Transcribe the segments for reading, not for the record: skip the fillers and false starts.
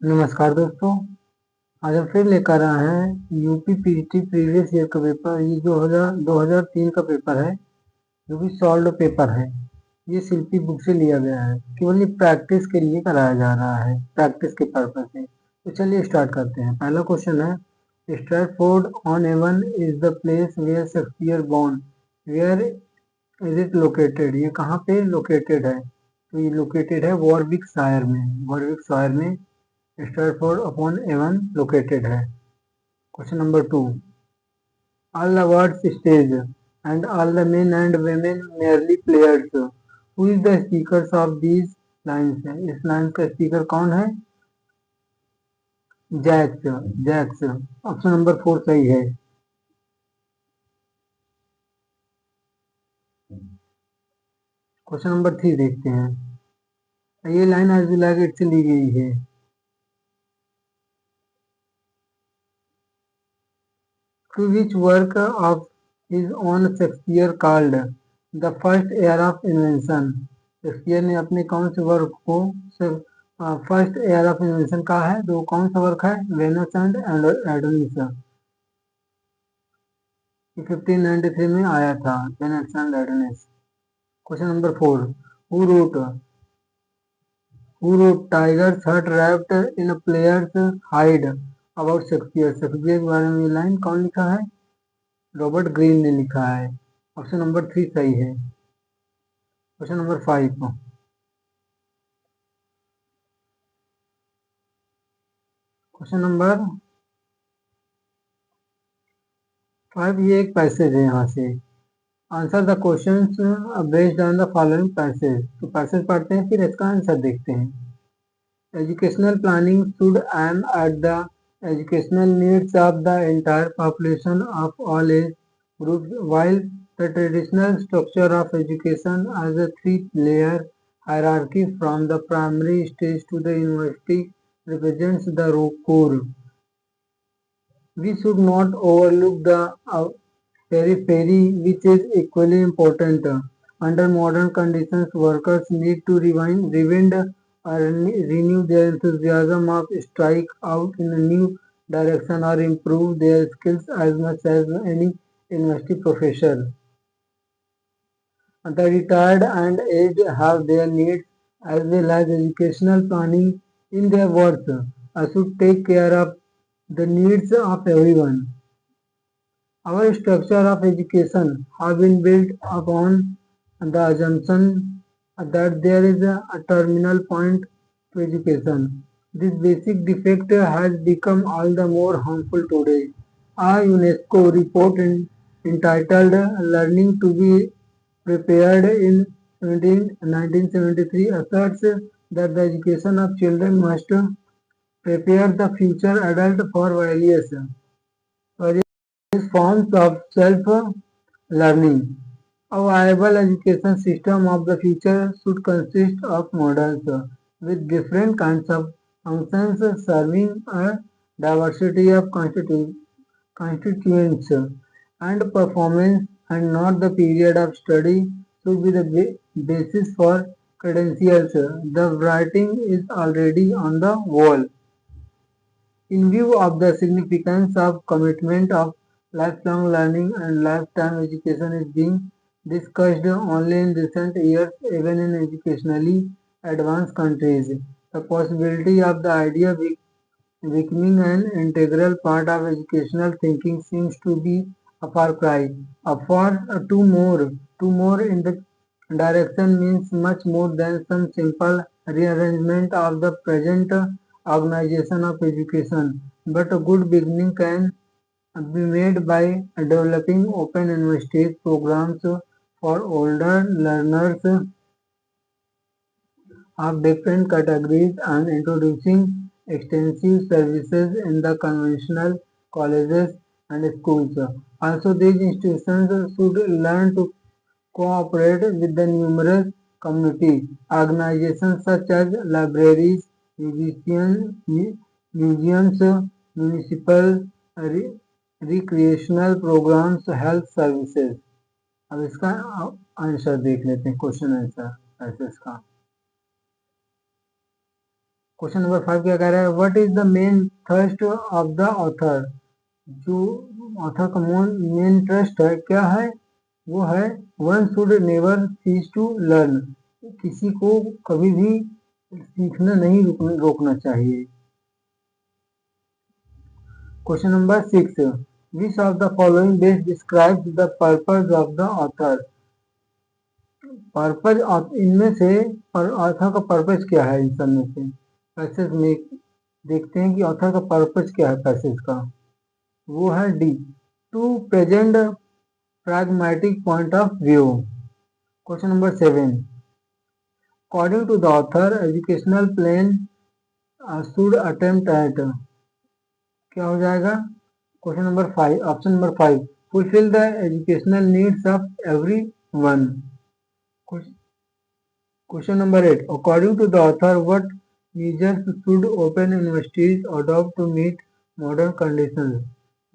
नमस्कार दोस्तों। आज हम फिर लेकर आए हैं यूपी पीजीटी प्रीवियस ईयर का पेपर। ये 2003 का पेपर है, जो कि सॉल्व पेपर है। ये शिल्पी बुक से लिया गया है। केवल ये प्रैक्टिस के लिए कराया जा रहा है, प्रैक्टिस के पर्पज से। तो चलिए स्टार्ट करते हैं। पहला क्वेश्चन है, Stratford on Avon is the place where Shakespeare born. Where is it located? ये कहाँ पे लोकेटेड है? तो ये लोकेटेड है वॉरविकशायर में। वॉरविकशायर में स्ट्रैटफोर्ड अपॉन एवन लोकेटेड है। Question number 2, all the words stage and all the men and women merely players. Who is the speakers of these lines? इस लाइन का स्पीकर कौन है? जैक्स। जैक्स ऑप्शन नंबर 4 सही है। Question number 3 देखते हैं। ये line as you like it से ली गई है। To which work of his own Shakespeare called the first era of invention? Shakespeare ने अपने कौन से वर्क को फर्स्ट एयर ऑफ इन्वेंशन कहा है? तो कौन सा वर्क है? Venus and Adonis. 1593 में आया था Venus and Adonis. Question number 4, who wrote tiger's heart wrapped in a player's hide about Shakespeare? Shakespeare के बारे में ये लाइन कौन लिखा है? रॉबर्ट ग्रीन ने लिखा है। ऑप्शन नंबर 3 सही है। क्वेश्चन नंबर 5, क्वेश्चन नंबर 5 ये एक पैसेज है यहाँ से। Answer the questions based on the following passage. तो पैसेज पढ़ते हैं, फिर इसका आंसर देखते हैं। Educational planning should aim at the educational needs of the entire population of all age groups, while the traditional structure of education as a three-layer hierarchy from the primary stage to the university represents the core. We should not overlook the periphery, which is equally important. Under modern conditions, workers need to rewind or renew their enthusiasm of strike out in a new direction or improve their skills as much as any university professor. The retired and aged have their needs as well as educational planning in their works. I should take care of the needs of everyone. Our structure of education have been built upon the assumption that there is a terminal point to education. This basic defect has become all the more harmful today. A UNESCO report entitled Learning to be Prepared in 1973 asserts that the education of children must prepare the future adult for various forms of self-learning. A viable education system of the future should consist of models with different kinds of functions serving a diversity of constituents and performance, and not the period of study should be the basis for credentials. The writing is already on the wall. In view of the significance of commitment of lifelong learning and lifetime education is being discussed only in recent years, even in educationally advanced countries. The possibility of the idea becoming an integral part of educational thinking seems to be a far cry. Two more in the direction means much more than some simple rearrangement of the present organization of education. But a good beginning can be made by developing open university programs for older learners of different categories and introducing extensive services in the conventional colleges and schools. Also, these institutions should learn to cooperate with the numerous community organizations such as libraries, museums, municipal recreational programs, health services. अब इसका answer देख लेते हैं, question answer ऐसे इसका। Question number 5 क्या कह रहा है, what is the main thrust of the author. जो ऑथर का मेन थर्स्ट है क्या है, वो है one should never cease to learn. किसी को कभी भी सीखना नहीं रोकना चाहिए। Question number 6, which of the following best describes the purpose of the author. Purpose इनमें से ऑथर का पर्पज क्या है, इन सब में से पैसेज में देखते हैं कि ऑथर का पर्पज क्या है पैसेज का। वो है D, to present pragmatic point of view. Question number 7. According to the author, educational plan should attempt at, क्या हो जाएगा। Question number 5, option number 5, fulfil the educational needs of everyone. Question number 8, according to the author what measures should open universities adopt to meet modern conditions।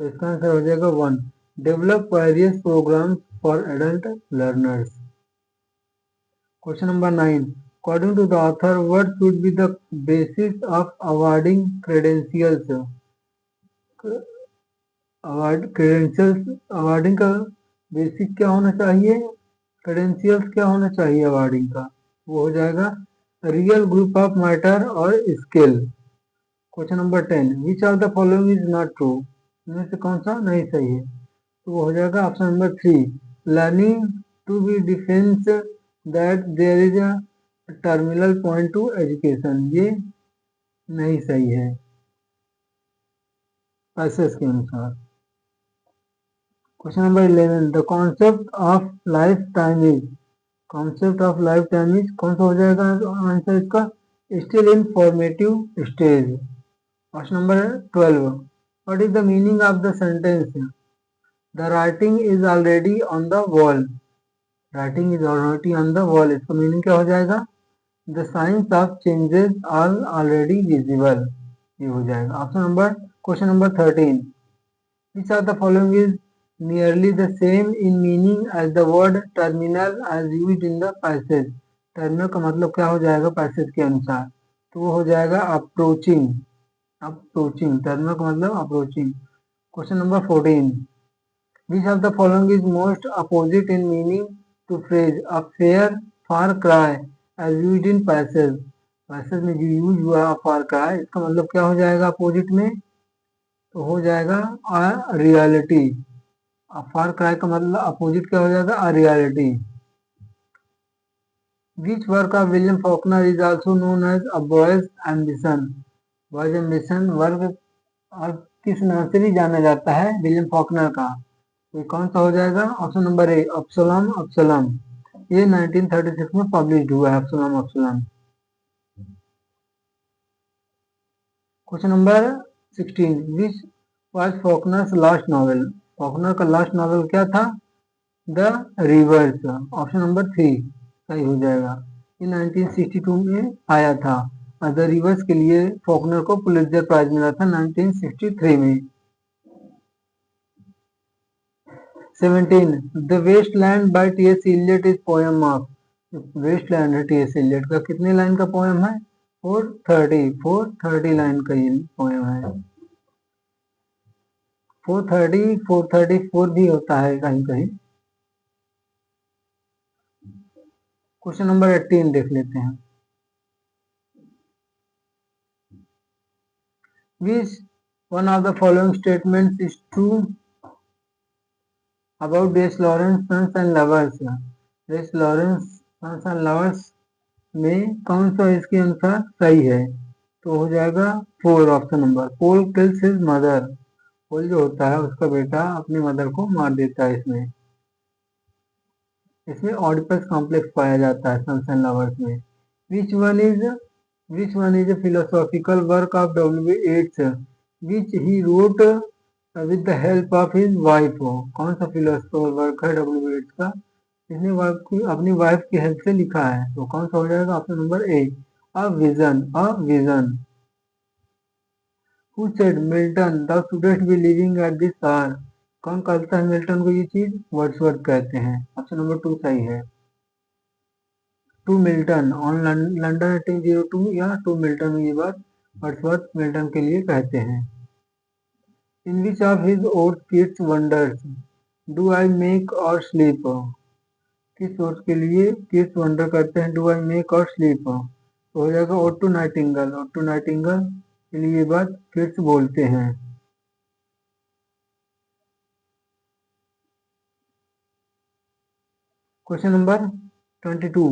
तो इसका answer हो जाएगा 1, develop various programmes for adult learners. Question number 9. According to the author, what should be the basis of awarding credentials? Awarding का basic क्या होना चाहिए, credentials क्या होना चाहिए अवार्डिंग का, वो हो जाएगा रियल ग्रुप ऑफ मैटर और skill. Question number 10, which of the following is not true. इनमें से कौन सा नहीं सही है, तो वो हो जाएगा option number 3, learning to be defence that there is a terminal point to education. ये नहीं सही है पैसेज के अनुसार। Question number 11, the concept of lifetime is. Concept of lifetime is कौन सा हो जाएगा आंसर इसका, still in formative stage. Question number 12, what is the meaning of the sentence, the writing is already on the wall. Writing is already on the wall, इसका meaning क्या हो जाएगा, the science of changes are already visible. ये हो जाएगा option number. Question number 13, which of the following is nearly the same in meaning as the word terminal as used in the passage. Terminal का मतलब क्या हो जाएगा passage के अनुसार, तो वो हो जाएगा अप्रोचिंग। अप्रोचिंग, टर्मिनल का मतलब approaching. Question number 14, which of the following is most opposite in meaning to phrase a fair far cry as used in passage। Passage में जो यूज हुआ far cry, इसका मतलब क्या हो जाएगा अपोजिट में, तो हो जाएगा a reality। far cry का मतलब अपोजिट क्या हो जाएगा, a reality। which work of William Faulkner is also known as a boy's ambition। boy's ambition वर्ग और किस नाम से भी जाना जाता है विलियम फॉकनर का, ये कौन सा हो जाएगा, ऑप्शन नंबर ए, अब्सोलम। अब्सोलम ये 1936 में पब्लिश हुआ है, Absalom. Absalom. Question number 16, which was Faulkner's last novel. Faulkner का लास्ट नॉवेल क्या था, द रिवर्स। ऑप्शन नंबर 3 सही हो जाएगा। ये 1962 में आया था, द रिवर्स के लिए फॉकनर को पुलित्जर प्राइज मिला था 1963 में। 17, the wasteland by T S. Eliot is poem of. Wasteland है टी.एस. इलियट का, कितने लाइन का पोएम है, 430 लाइन का ये पोएम है। 430 434 भी होता है कहीं कहीं। क्वेश्चन नंबर 18 देख लेते हैं, which one of the following statements is true about Des Lawrence sons and lovers. Des Lawrence sons and lovers में कौन सा इसके अनुसार सही है, तो हो जाएगा 4, ऑप्शन नंबर। पोल किल्स हिज मदर। पोल जो होता है उसका बेटा अपनी मदर को मार देता है। इसमें ऑडिपस कॉम्प्लेक्स पाया जाता है सन्स एंड लवर्स में। Which one is a philosophical work of W. Yeats which he wrote with the help of his wife। कौन सा फिलोसोफिकल वर्क है W. Yeats का, इसने अपनी वाइफ की हेल्प से लिखा है, तो कौन सा हो जाएगा, option number A, a vision. A vision. Who said Milton thou shouldst be living at this hour। कौन कहता है मिल्टन को ये चीज, वर्ड्सवर्थ कहते हैं। ऑप्शन नंबर 2 सही है। टू मिल्टन ऑन लंडन 1802 या टू मिल्टन ये बात वर्ड्सवर्थ मिल्टन के लिए कहते हैं। In which of his odes kids wonders do I wake or sleep, किस ओड्स के लिए किड्स वंडर करते हैं do I wake or sleep, तो हो जाएगा ode to nightingale. Ode to nightingale के लिए ये बात किड्स बोलते हैं। Question number 22,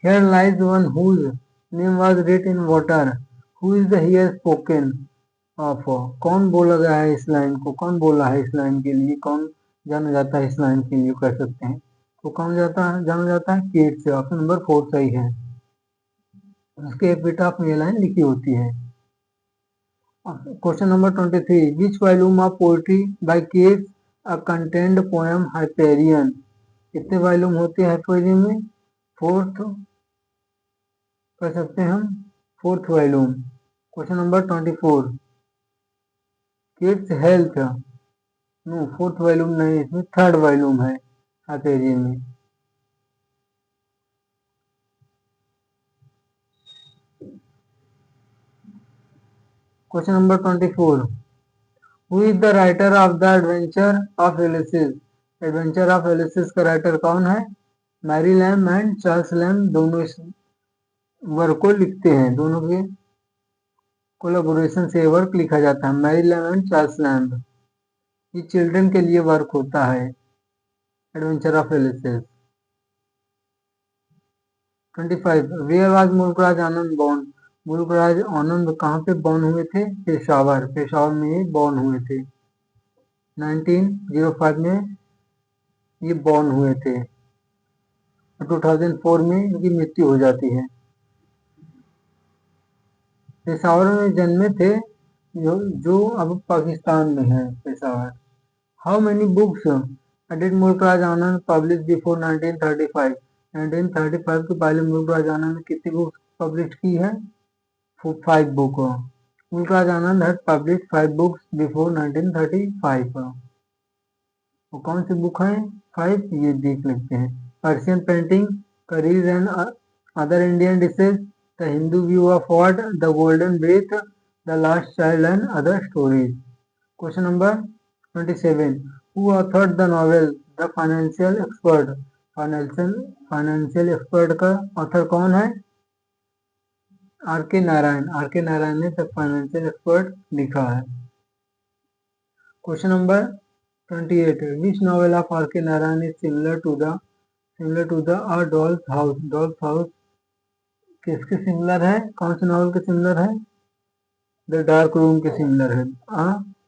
here lies one whose name was written in water, who is the here spoken of, कौन बोला गया है इस लाइन को, कौन बोला है इस लाइन के लिए, कौन जाना जाता है इस लाइन के लिए कह सकते हैं, तो कौन जाना जाता है किड्स। ऑप्शन नंबर 4 सही है, उसके एपिटाफ में ये लाइन लिखी होती है। Question number 23, which volume of poetry by Keats a contained poem Hyperion, कितने वॉल्यूम होते हैं हाइपेरियन में, फोर्थ कह सकते हैं हम, fourth volume. Question number 24, Keats health, no fourth volume नहीं, इसमें थर्ड वॉल्यूम है हाइपेरियन में। Question number 24, who is the writer of the adventure of Ulysses, adventure of Ulysses का राइटर कौन है, Mary Lamb and Charles Lamb दोनों इस work को लिखते हैं, दोनों के कोलैबोरेशन से ये वर्क लिखा जाता है, Mary Lamb and Charles Lamb. ये चिल्ड्रन के लिए वर्क होता है adventure of Ulysses. 25, where was Mulk Raj Anand born, Mulk Raj Anand कहाँ पे बॉर्न हुए थे, पेशावर, पेशावर में ये बॉर्न हुए थे। 1905 में ये बॉर्न हुए थे, 2004 में इनकी मृत्यु हो जाती है। पेशावर में जन्मे थे, जो अब पाकिस्तान में है Peshawar. How many books did Mulk Raj Anand publish before 1935, 1935 के पहले मुल्कराज आनंद ने कितनी बुक्स पब्लिश की है, 5 book. Mulk Raj Anand had publish 5 books before 1935। वो कौन सी बुक है 5, ये देख लेते हैं। Persian painting, curries and other Indian dishes, the Hindu view of word, the golden breath, the last child and other stories. Question number 27, who authored the novel the financial expert, financial expert का author कौन है, are के Narayan, are के नारायण ने the financial expert लिखा है। Question number 28, which novel of R.K. Narayan is similar to the A Doll's House, Doll's House किसके similar है, कौन से नॉवल के सिमिलर है, द डार्क रूम के सिमिलर है।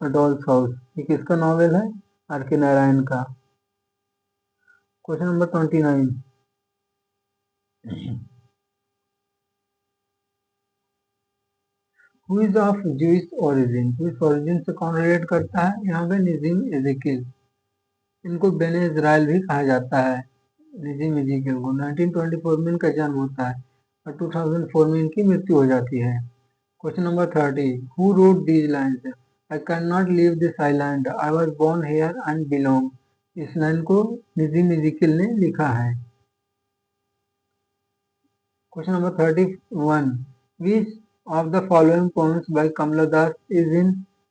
A Doll's House ये किसका नॉवल है, R.K. नारायण का। Question number 29, who is of Jewish origin, Jewish origin से कौन रिलेट करता है, यहाँ पे नजीम एजेकिल, इनको बेने इजराइल भी कहा जाता है, नजीम एजेकिल को। 1924 में इनका जन्म होता है और 2004 में इनकी मृत्यु हो जाती है। Question number 30, who wrote these lines, I can not leave this island, I was born here and belong, इस लाइन को नजीम एजेकिल ने लिखा है। Question number 31, which of the following poems by Kamala Das is in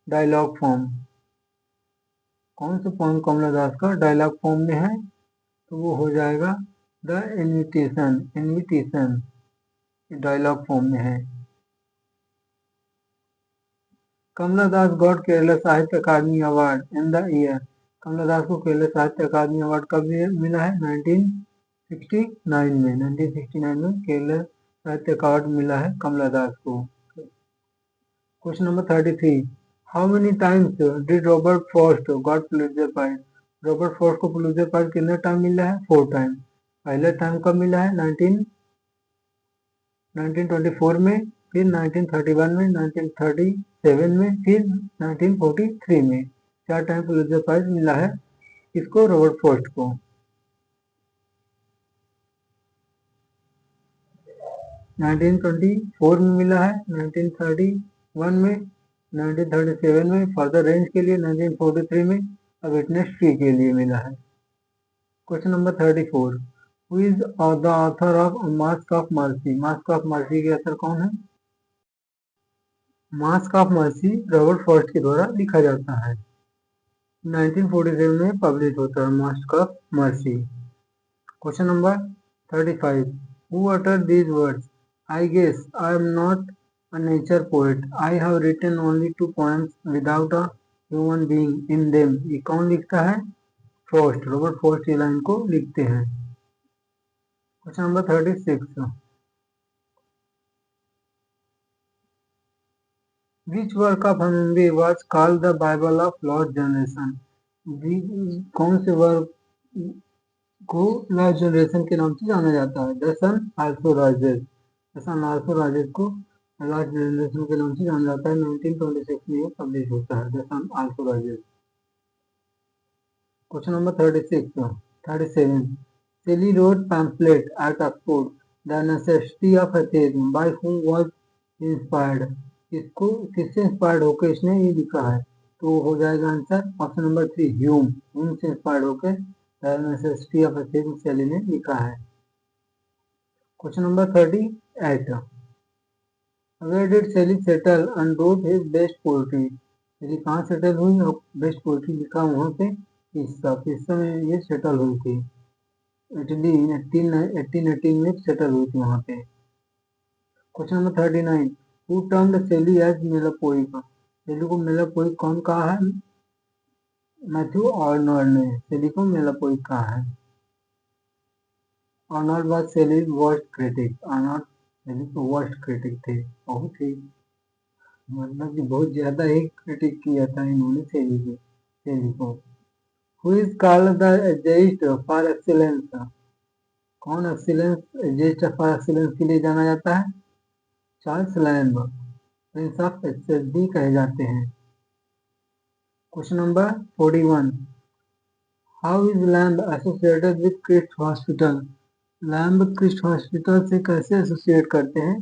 dialogue form, कौन सा poem कमला दास का dialogue form में है, तो वो हो जाएगा the invitation, invitation dialogue form में है। Kamala Das got Kerala Sahitya Akademi award in the year, Kamala Das को केरला साहित्य अकादमी अवार्ड कब मिला है, 1969 में, 1969 में केरला साहित्य अवार्ड मिला है कमला दास को। Question number 33, how many times did Robert Frost got Pulitzer prize, Robert Frost को पुलित्जर प्राइज कितने टाइम मिला है, 4 टाइम। पहला टाइम कब मिला है, 1924 में, फिर 1931 में, 1937 में, फिर 1943 में, 4 टाइम पुलित्जर प्राइज मिला है किसको, रॉबर्ट फॉस्ट को। 1924 में मिला है, 1931 में, 1937 में फर्दर रेंज के लिए, 1943 में अब विटनेस ट्री के लिए मिला है। Question number 34, who is the author of mask of mercy? Mask of mercy के ऑथर कौन है? Mask of mercy Robert Frost के द्वारा लिखा जाता है। 1947 में पब्लिश होता है mask of mercy. Question number 35, who uttered these words? I guess I am not a nature poet. I have written only 2 poems without a human being in them. ये कौन लिखता है? फ्रॉस्ट, रॉबर्ट फ्रॉस्ट ये line को लिखते हैं। Question number 36, Which work of Hemingway was called the Bible of lost generation? कौन से वर्क को लॉस्ट जनरेशन के नाम से जाना जाता है? The sun also rises. The sun also rises को लॉस्ट जनरेशन के नाम से जाना जाता है। 1926 में ये पब्लिश होता है, the sun also rises. Question number 37, Shelley wrote pamphlet at Oxford, The Necessity of Atheism, by whom was inspired? इसको किससे इंस्पायर्ड होकर इसने ये लिखा है? तो हो जाएगा आंसर ऑप्शन नंबर 3, ह्यूम से इंस्पायर्ड होकर द नेसेसिटी ऑफ एथिक्स शैली ने लिखा है। क्वेश्चन नंबर 38, वेयर डिड शैली settle and wrote his best poetry? शैली कहाँ सेटल हुई और बेस्ट पोएट्री लिखा वहाँ पे? पिस्सा में ये सेटल हुई थी। इटली 1818 में सेटल हुई थी वहाँ पे। क्वेश्चन नंबर 39, हु टर्म्ड शैली एज मेलापोइक? शैली को मेलापोइक कौन कहा है? मैथ्यू आर्नल्ड ने शैली को मेलापोइक कहा है। Arnold was Shelley's worst critic. Arnold शैली के वर्स्ट क्रिटिक थे, बहुत ही मतलब कि बहुत ज्यादा ही क्रिटिक किया था इन्होंने शैली को। Who is called the essayist for excellence? कौन एक्सीलेंस एजेइस्ट फॉर एक्सीलेंस के लिए जाना जाता है? चार्ल्स लैम्ब, प्रिंस ऑफ एक्सेस भी कहे जाते हैं। Question number 41, how is Lamb associated with Christ's hospital? Lamb Christ's hospital से कैसे एसोसिएट करते हैं?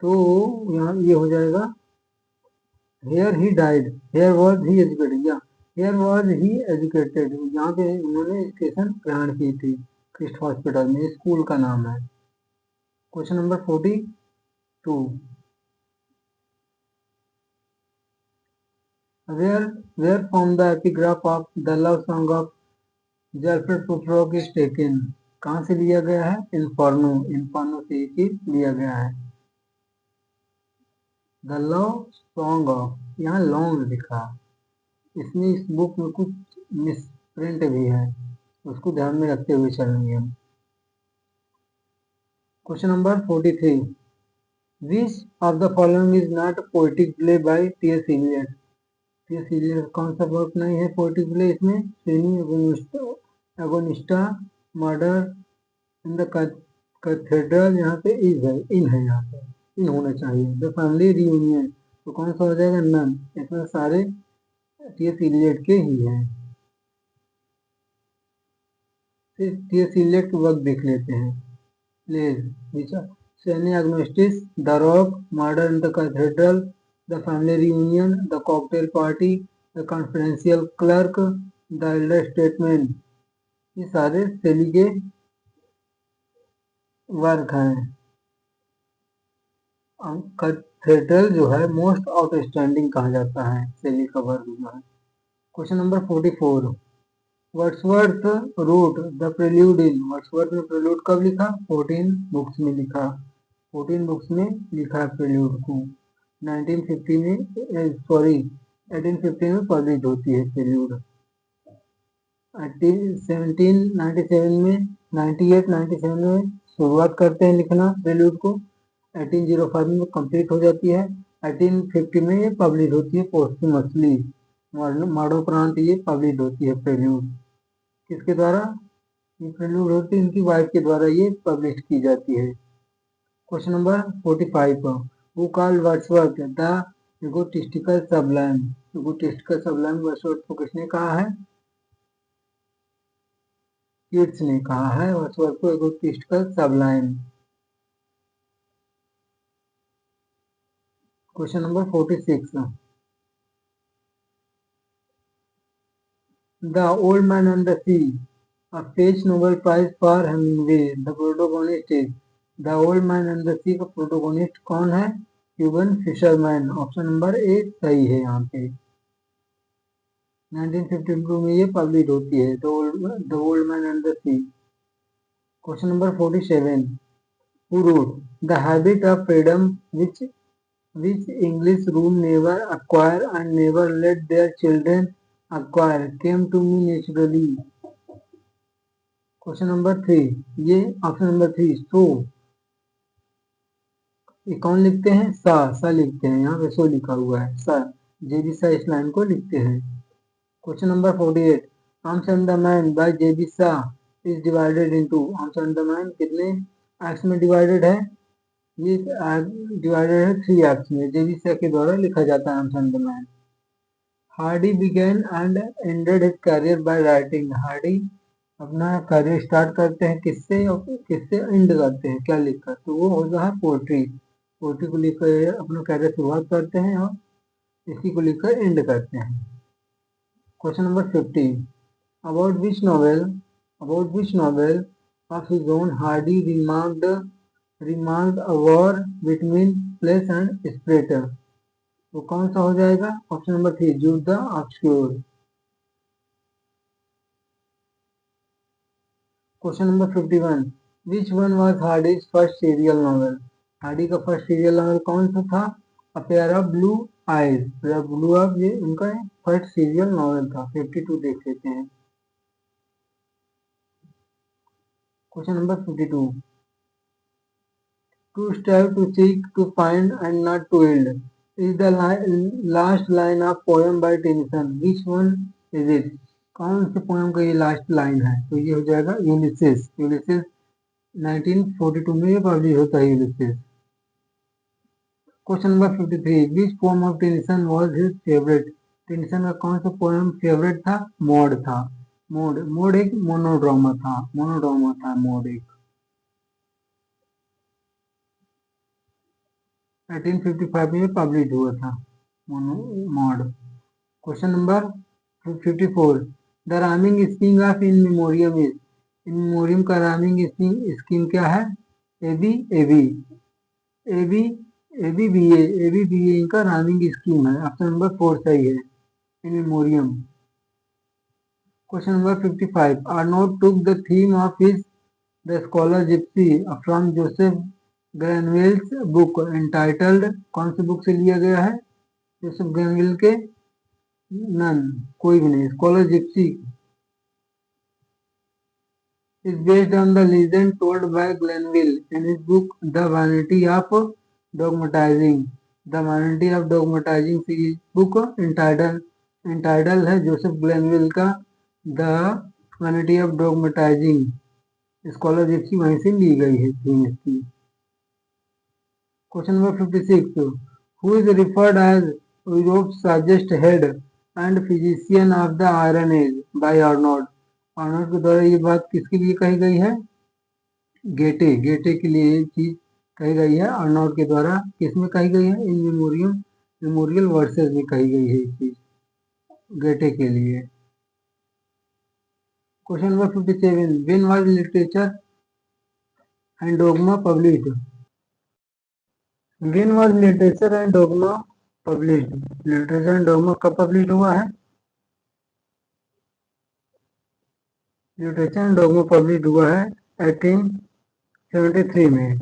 तो यहाँ ये हो जाएगा here he died, here was he educated, या हेयर वॉज ही एजुकेटेड, यहाँ पे उन्होंने एजुकेशन ग्रहण की थी क्रिस्ट हॉस्पिटल में, स्कूल का नाम है। Question number 42, where from the epigraph of the love song of Alfred Prufrock is taken? कहाँ से लिया गया है? इन्फर्नो से लिया गया है। द लव सॉन्ग ऑफ, यहाँ लॉन्ग लिखा, इसमें इस बुक में कुछ मिसप्रिंट भी है, उसको ध्यान में रखते हुए चलेंगे हम। Question number 43, which of the following is not poetic play by T S. Eliot? T S. Eliot कौन सा वर्क नहीं है पोएटिक प्ले इसमें? Sweeney Agonistes, murder in the cathedral, यहाँ पे इज है, इन है, यहाँ पे इन होना चाहिए। द फैमिली रियूनियन, तो कौन सा हो जाएगा? नन। इसमें सारे टी.एस. इलियट के ही हैं। फिर टी.एस. इलियट के वर्क देख लेते हैं। Plays Sweeney Agonistes, the rock, murder in the cathedral, the family reunion, the cocktail party, the confidential clerk, the elder statesman, ये सारे शैली के वर्क हैं। कैथेड्रल जो है मोस्ट आउटस्टैंडिंग कहा जाता है शैली का वर्क जो है। Question number 44, Wordsworth wrote the prelude in? Wordsworth ने प्रेल्यूड कब लिखा? 14 बुक्स में लिखा, 14 बुक्स में लिखा प्रेल्यूड को। 1950 में सॉरी 1850 में पब्लिश होती है प्रेल्यूड। 1797 में 97 में शुरुआत करते हैं लिखना प्रेल्यूड को, 1805 में कंप्लीट हो जाती है, 1850 में ये पब्लिश होती है पोस्टमसली, मरणोपरांत ये पब्लिश होती है प्रेल्यूड। किसके द्वारा ये प्रेल्यूड होती है? इनकी वाइफ के द्वारा ये पब्लिश की जाती है। Question number 45, who called Wordsworth the egotistical Sublime? Egotistical Sublime Wordsworth को किसने कहा है? किट्स ने कहा है वर्ड्सवर्थ को egotistical sublime. Question number 46, the old man and the sea A Page Nobel Prize for Hemingway. The protagonist is The Old Man and the Sea का protagonist कौन है? Cuban fisherman. Option number A सही है यहाँ पे। 1952 में ये publish होती है, the old man and the sea. Question number 47, who wrote the habit of freedom which English rule never acquire and never let their children acquire came to me naturally. Question number 3, ये option number 3 सो, ये कौन लिखते हैं? सा लिखते हैं, यहाँ पे सो लिखा हुआ है, सा जेबी सा इस लाइन को लिखते हैं। Question number 48, arms and the man by G B Shaw is divided into. Arms and the man कितने एक्ट्स में डिवाइडेड है? ये डिवाइडेड है 3 एक्ट्स में। जेबी सा के द्वारा लिखा जाता है arms and the man. Hardy began and ended his career by writing. Hardy अपना करियर स्टार्ट करते हैं किससे और किससे एंड करते हैं, क्या लिखकर? तो वो होता है पोएट्री। पोएट्री को लिखकर अपना करियर शुरुआत करते हैं और इसी को लिखकर एंड करते हैं। Question number 50, about which novel of his own Hardy remarked a war between flesh and spirit. वो कौन सा हो जाएगा? Option number 3 Jude the obscure. Question number 51, which one was Hardy's first serial novel. Hardy का first serial novel कौन सा था? A pair of blue eyes. Blue eyes ये उनका फर्स्ट सीरियल नॉवेल था। 52 देख लेते हैं। Question number 52, to strive to seek to find and not to yield is the last line of poem by Tennyson. Which one is it? कौन से poem का ये लास्ट लाइन है? तो ये हो जाएगा यूलिसेस। यूलिसेस 1942 में ये पब्लिश होता है Ulysses. Question number 53, which poem of Tennyson was his favourite. Tennyson का कौन सा पोएम फेवरेट था? मॉड था। मॉड एक मोनोड्रामा था मॉड एक। 1855 में पब्लिश हुआ था Maud. Question number 54, the rhyming scheme of In Memoriam is. In Memoriam का राइमिंग स्कीम क्या है? A B A B A B A B B A इनका राइमिंग स्कीम है। ऑप्शन नंबर 4 सही है, In memoriam. Question number 55, Arnold took the theme of his the scholar gipsy from Joseph Glanvill's book entitled. कौन सी book से लिया गया है? जोसेफ ग्रैनविल के नन, कोई भी नहीं, scholar Gypsy is based on the legend told by Glenville in his book The Vanity of Dogmatizing. The Vanity of Dogmatizing series book entitled है जोसेफ ग्लेनविल का The Vanity of Dogmatizing। Scholar Gypsy वहीं से ली गई है theme इसकी। Question number 56, who is referred as Europe's largest head and physician of the Iron Age by Arnold। Arnold के द्वारा ये बात किसके लिए कही गई है? गेटे के लिए ये चीज कही गई है आर्नोल्ड के द्वारा। किसमें कही गई है? इन मेमोरियल वर्सेस में कही गई है ये चीज गेटे के लिए। Question number 57, when was literature and dogma published. When was literature and dogma published. Literature and dogma कब पब्लिश हुआ है? लिटरेचर एंड डोगमा पब्लिश हुआ है 1873 में।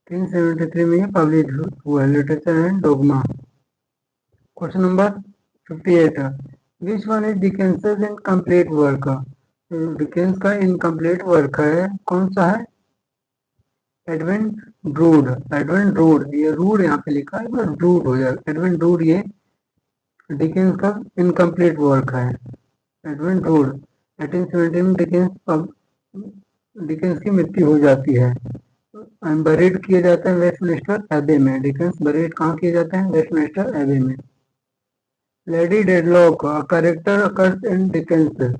1873 में ये पब्लिश हुआ है literature and dogma. Question number 58, which one is Dickens incomplete work. Dickens का इनकम्प्लीट वर्क है कौन सा है? Advent druid. ये रूड यहाँ पे लिखा है, ड्रूड हो जाएगा। एडवेंट ड्रूड ये डिकेंस का इनकम्प्लीट वर्क है। एडवेंट ड्रूड 1870 में डिकेंस की मृत्यु हो जाती है। बरीड किया जाता है वेस्टमिनिस्टर एबे में। डिकेंस बरीड कहाँ किया जाता है? वेस्टमिनिस्टर एबे में। Lady deadlock character occurs in Dickens.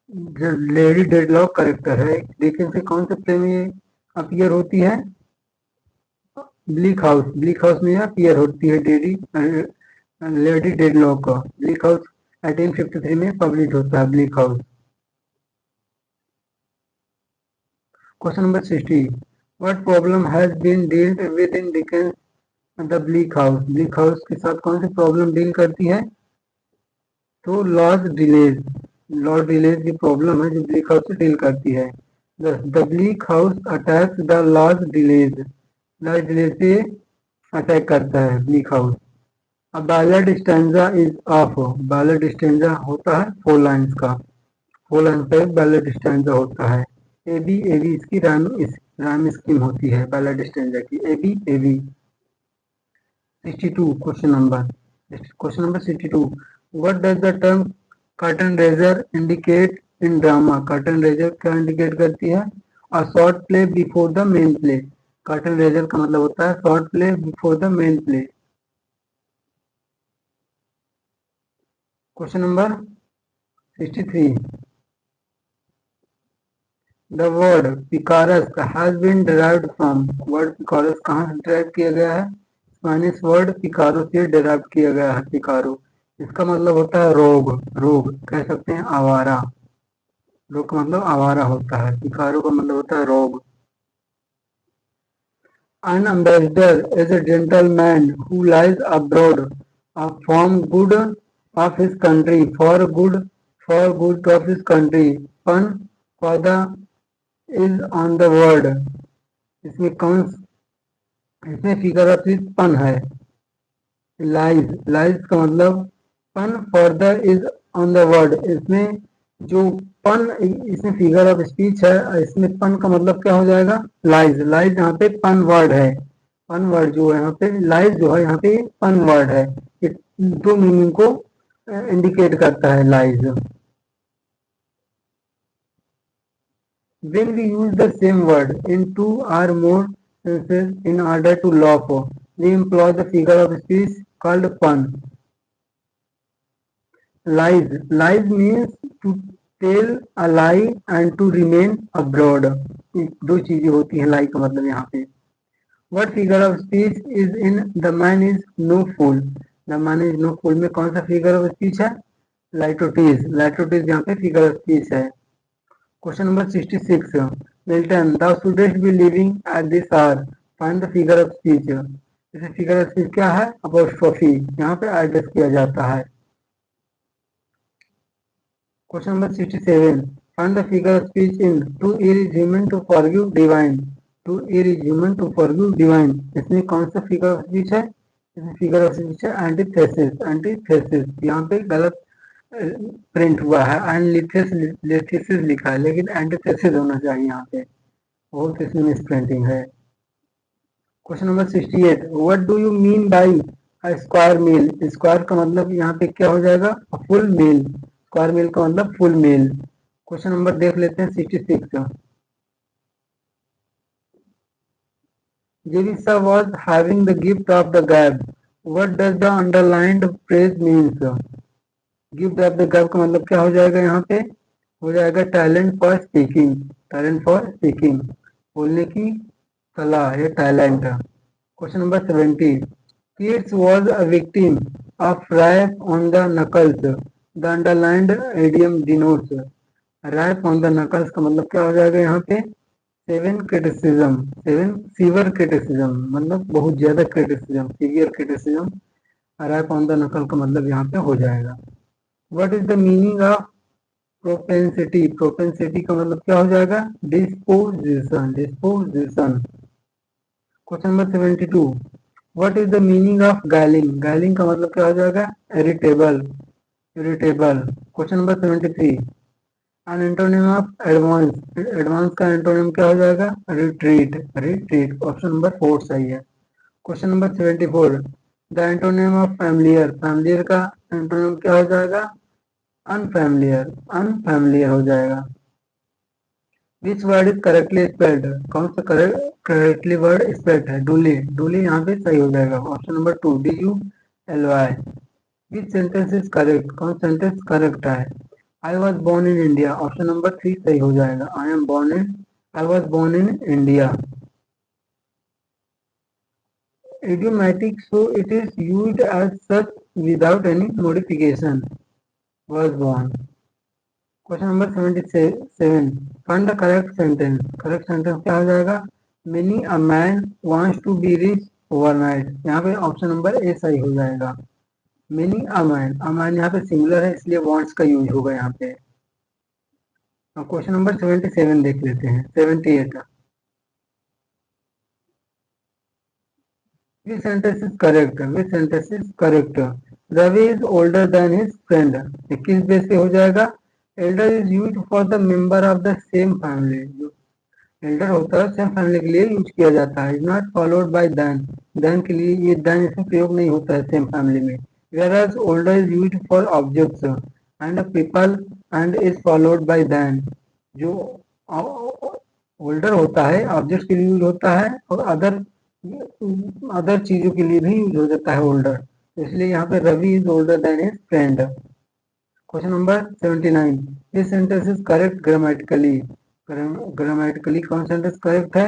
जो लेडी डेडलॉक कैरेक्टर है डिकेंस के कौन से प्ले में अपीयर होती है? ब्लीक हाउस में अपीयर होती है लेडी डेडलॉक। ब्लीक हाउस 1853 में पब्लिश होता है bleak house. Question number 60, what problem has been dealt with in Dickens the bleak house? Bleak house के साथ कौन सी प्रॉब्लम डील करती है? तो लॉस डिलेज, लॉस डिलेज की प्रॉब्लम है जो ब्लीक हाउस से डील करती है। The bleak house attacks the law's delays, law's delays से अटैक करता है ब्लीक हाउस। अब ballad stanza is of, ballad stanza होता है 4 लाइन्स का, 4 लाइन पे बैलेड स्टैंजा होता है। ए बी इसकी राइम स्कीम होती है बैलेड स्टैंजा की, A B. 62 question number 62, what does the term curtain raiser indicate in drama? Curtain raiser क्या इंडिकेट करती है? A short play before the main play. Curtain raiser का मतलब होता है short play before the main play. Question number 63, the word picaresque has been derived from, word picaresque कहाँ से derive किया गया है? स्पेनिश वर्ड पिकारो से डिराइव किया गया है, पिकारो। इसका मतलब होता है रोग, रोग कह सकते हैं आवारा, रोग का मतलब आवारा होता है, पिकारो का मतलब होता है रोग। An ambassador is a gentleman who lies abroad from good of his country for good of his country. Pun for the is on the word, इसमें कौन, इसमें फिगर ऑफ स्पीच पन है। लाइज, लाइज का मतलब पन for the is on the word, इसमें जो पन, इसमें फिगर ऑफ स्पीच है, इसमें पन का मतलब क्या हो जाएगा? लाइज, लाइज यहाँ पे पन वर्ड है, पन वर्ड जो है यहाँ पे, लाइज जो है यहाँ पे पन वर्ड है, ये दो मीनिंग को इंडिकेट करता है lies. When we use the same word in two or more senses in order to laugh, we employ the figure of speech called pun. Lies, lies means to tell a lie and to remain abroad. दो चीजें होती हैं लाई का मतलब यहाँ पे। What figure of speech is in the man is no fool? The man is no fool में कौन सा figure of speech है? Litotes, litotes यहाँ पे figure of speech है। Question number 66, Milton, thou shouldest be living at this hour. Find the figure of speech. इसे figure of speech क्या है? Apostrophe, यहाँ पे एड्रेस किया जाता है। Question number 67, find the figure of speech in too is human to forgive divine. Too is human to forgive divine, इसमें कौन सा figure of speech है? इसमें figure of speech है antithesis, antithesis। यहाँ पे गलत प्रिंट हुआ है, एंड लिखा है, लेकिन एंटीथेसिस होना चाहिए यहाँ पे, बहुत इसमें मिस प्रिंटिंग है। Question number 68, what do you mean by a square mile? Square का मतलब यहाँ पे क्या हो जाएगा? फुल मील, स्क्वायर मील का मतलब फुल मील। क्वेश्चन नंबर देख लेते हैं 66, जेविसा was having the gift of the gab. What does the underlined phrase means? Gift of the गैब का मतलब क्या हो जाएगा? यहाँ पे हो जाएगा talent for speaking, talent for speaking, बोलने की कला या talent. Question number 70, Keats was a victim of rap on the knuckles, the underlined idiom denotes. Rap on the knuckles का मतलब क्या हो जाएगा? यहाँ पे severe criticism, severe severe criticism मतलब बहुत ज्यादा criticism, severe criticism. Rap on the knuckle का मतलब यहाँ पे हो जाएगा। What is the meaning of propensity? Propensity का मतलब क्या हो जाएगा? Disposition, disposition। Question number 72, What is the meaning of gailing? Gailing का मतलब क्या हो जाएगा? Irritable, irritable। Question number 73, an antonym of advance, advance का एंटोनिम क्या हो जाएगा? Retreat, retreat। ऑप्शन नंबर 4 सही है। Question number 74, the antonym of familiar, familiar का एंटोनिम क्या हो जाएगा? अनफैमिलियर, अनफैमिलियर हो जाएगा। Which word is correctly spelled? कौन सा करेक्टली वर्ड स्पेल्ड है? डूली, डूली यहाँ पे सही हो जाएगा। Option number 2, DULY। Which sentence is correct? कौन सेंटेंस करेक्ट है? I was born in India, option number 3 सही हो जाएगा। I was born in India. Idiomatic, so it is used as such without any modification. Was born. Question number 77, find the correct sentence. Correct sentence क्या हो जाएगा? Many a man wants to be rich overnight. यहाँ पे option number A सही हो जाएगा। Many a man यहाँ पे सिंगुलर है, इसलिए वांट्स का यूज होगा यहाँ पे। क्वेश्चन नंबर 77 देख लेते हैं। 78, which sentence is correct? Which sentence is correct? Ravi is older than his friend. ये किस बेस पे हो जाएगा? Elder is used for the member of the same family. जो elder होता है सेम फैमिली के लिए यूज किया जाता है। Is not followed by than. Than के लिए ये than इसमें प्रयोग नहीं होता है सेम फैमिली में। Whereas older is used for objects and people and is followed by than. जो ओल्डर होता है ऑब्जेक्ट के लिए यूज होता है और अदर चीजों के लिए भी यूज हो जाता है ओल्डर, इसलिए यहाँ पे Ravi is older than his friend. Question number 79, this sentence is correct grammatically. Grammatically कौन सेंटेंस करेक्ट है?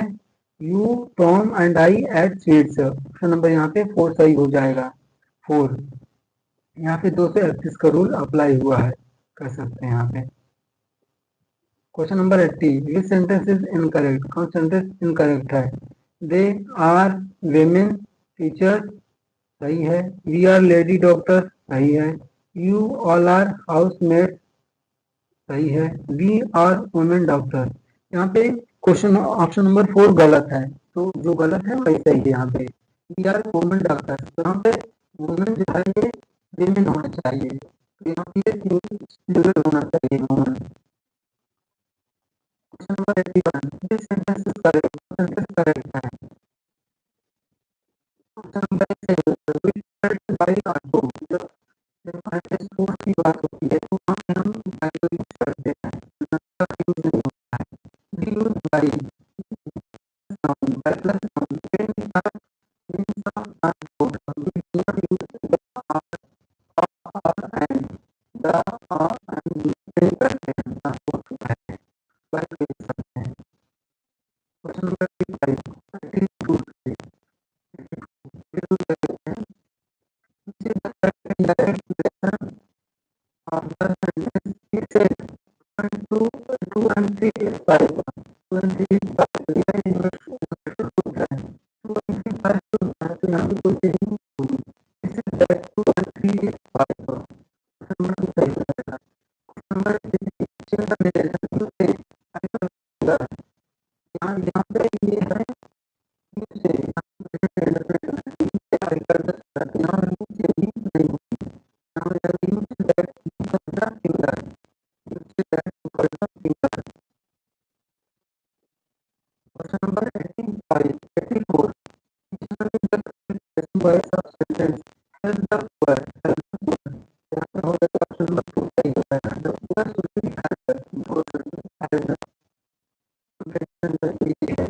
You Tom and I ate sweets. Option number यहाँ पे 4 सही हो जाएगा। 4 यहाँ पे 238 का रूल अप्लाई हुआ है, कर सकते हैं यहाँ पे। Question number 80, which sentence is incorrect. कौन सेंटेंस इनकरेक्ट है? दे आर वेमेन टीचर्स सही है। वी आर लेडी डॉक्टर सही है। यू ऑल आर हाउसमेट्स सही है। We are women doctor. यहाँ पे क्वेश्चन ऑप्शन नंबर 4 गलत है, तो जो गलत है वही सही है। यहाँ पे वी आर वुमेन डॉक्टर, तो यहाँ पे वुमेन जो है ये वेमेन होना चाहिए, तो यहाँ पे प्लूरल होना चाहिए women. Question number 81, this sentence is correct. Sentence correct है। Question number 82, we felt by auto. जब स्पोर्ट्स की बात होती है तो वहाँ पे हम बाय को यूज करते हैं, का यूज नहीं होता है। We use by sound, by plus sound, train के साथ means of transport. We do not use the are and the are and train करते हैं ट्रांसपोर्ट होता है, बाय को यूज करते हैं। Question number 85, 32 of the sentence it says 1, 2, 2 and 3 is 5. 2 and 3 is 5. We are inverted to that. 2 and 3 5 to that. तो यहाँ पे कोई चेंज नहीं होगी। This is that 2 and 3 is 5. Number 2 सही हो जाएगा। नंबर 3 का निर्देशन क्यों से यहाँ पे ये है से यहाँ से भी नहीं होगी। यहाँ use that for the singular. Question number 85, 84. Voice of sentence. Help the poor. Help the poor. यहाँ पे हो जाएगा ऑप्शन नंबर 2 सही हो जाएगा। The poor should be helped. Poor should be helped. Question number 3 है.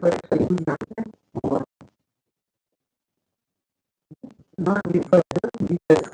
सही हो जाते हैं। Not before the weakest.